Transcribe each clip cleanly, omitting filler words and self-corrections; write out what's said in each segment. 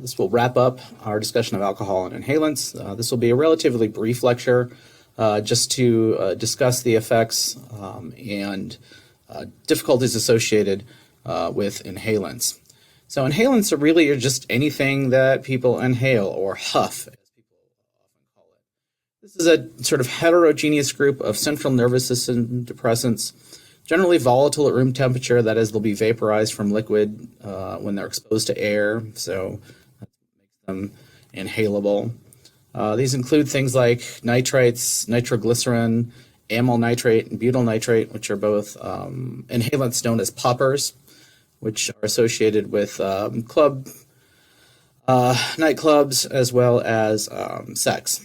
This will wrap up our discussion of alcohol and inhalants. This will be a relatively brief lecture just to discuss the effects and difficulties associated with inhalants. So inhalants are just anything that people inhale or huff, as people often call it. This is a sort of heterogeneous group of central nervous system depressants, generally volatile at room temperature. That is, they'll be vaporized from liquid when they're exposed to air, so that makes them inhalable. These include things like nitrates, nitroglycerin, amyl nitrate, and butyl nitrate, which are both inhalants known as poppers, which are associated with nightclubs as well as sex.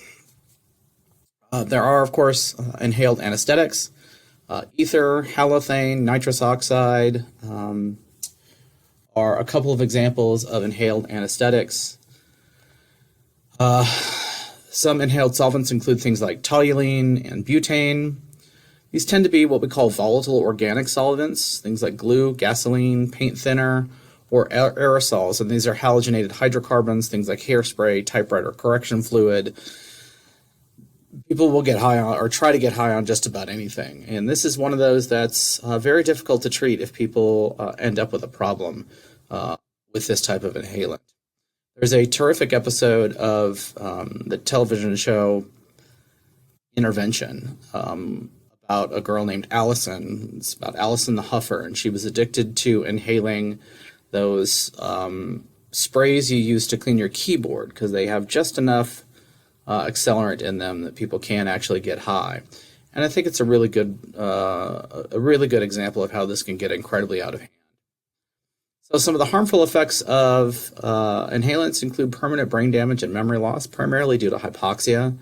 There are, of course, inhaled anesthetics. Ether, halothane, nitrous oxide are a couple of examples of inhaled anesthetics. Some inhaled solvents include things like toluene and butane. These tend to be what we call volatile organic solvents, things like glue, gasoline, paint thinner, or aerosols. And these are halogenated hydrocarbons, things like hairspray, typewriter correction fluid. People will get high on or try to get high on just about anything. And this is one of those that's very difficult to treat if people end up with a problem with this type of inhalant. There's a terrific episode of the television show Intervention about a girl named Allison. It's about Allison the Huffer, and she was addicted to inhaling those sprays you use to clean your keyboard because they have just enough accelerant in them that people can actually get high. And I think it's a really good example of how this can get incredibly out of hand. So some of the harmful effects of inhalants include permanent brain damage and memory loss, primarily due to hypoxia,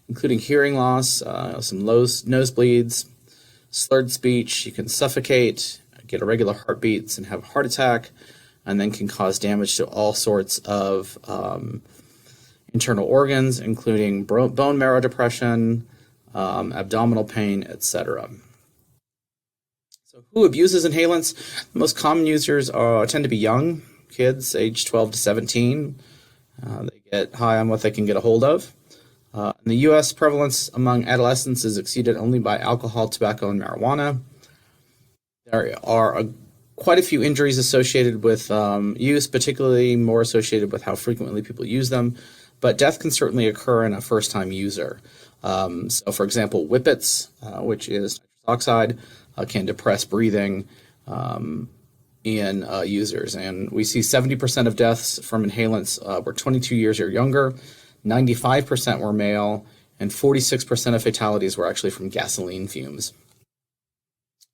including hearing loss, some nosebleeds, slurred speech. You can suffocate, get irregular heartbeats, and have a heart attack, and then can cause damage to all sorts of internal organs, including bone marrow depression, abdominal pain, etc. So who abuses inhalants? The most common users tend to be young kids, aged 12 to 17. They get high on what they can get a hold of. In the U.S., prevalence among adolescents is exceeded only by alcohol, tobacco, and marijuana. There are quite a few injuries associated with use, particularly more associated with how frequently people use them. But death can certainly occur in a first-time user. So, for example, whippets, which is nitrous oxide, can depress breathing in users. And we see 70% of deaths from inhalants were 22 years or younger, 95% were male, and 46% of fatalities were actually from gasoline fumes.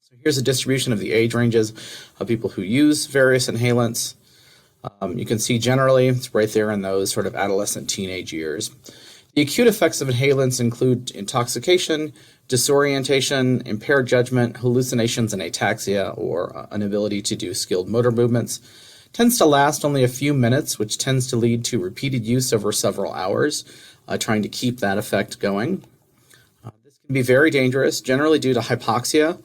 So here's a distribution of the age ranges of people who use various inhalants. You can see generally it's right there in those sort of adolescent teenage years. The acute effects of inhalants include intoxication, disorientation, impaired judgment, hallucinations, and ataxia, or inability to do skilled motor movements. Tends to last only a few minutes, which tends to lead to repeated use over several hours, trying to keep that effect going. This can be very dangerous, generally due to hypoxia,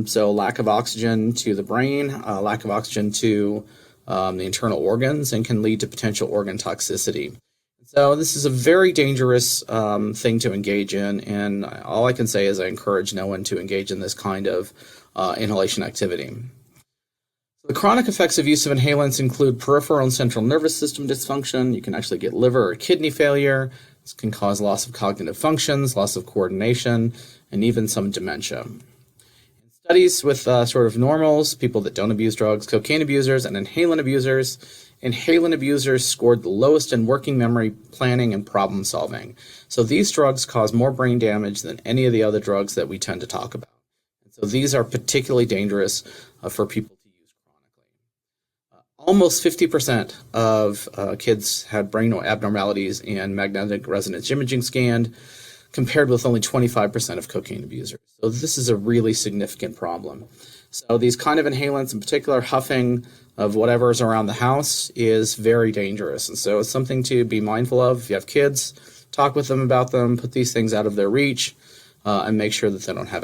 so lack of oxygen to the brain, lack of oxygen to the internal organs, and can lead to potential organ toxicity. So this is a very dangerous thing to engage in, and all I can say is I encourage no one to engage in this kind of inhalation activity. So the chronic effects of use of inhalants include peripheral and central nervous system dysfunction. You can actually get liver or kidney failure. This can cause loss of cognitive functions, loss of coordination, and even some dementia. Studies with sort of normals, people that don't abuse drugs, cocaine abusers, and inhalant abusers scored the lowest in working memory, planning, and problem solving. So these drugs cause more brain damage than any of the other drugs that we tend to talk about. And so these are particularly dangerous for people to use chronically. Almost 50% of kids had brain abnormalities in magnetic resonance imaging scanned, compared with only 25% of cocaine abusers. So this is a really significant problem. So these kind of inhalants, in particular huffing of whatever's around the house, is very dangerous. And so it's something to be mindful of. If you have kids, talk with them about them, put these things out of their reach, and make sure that they don't have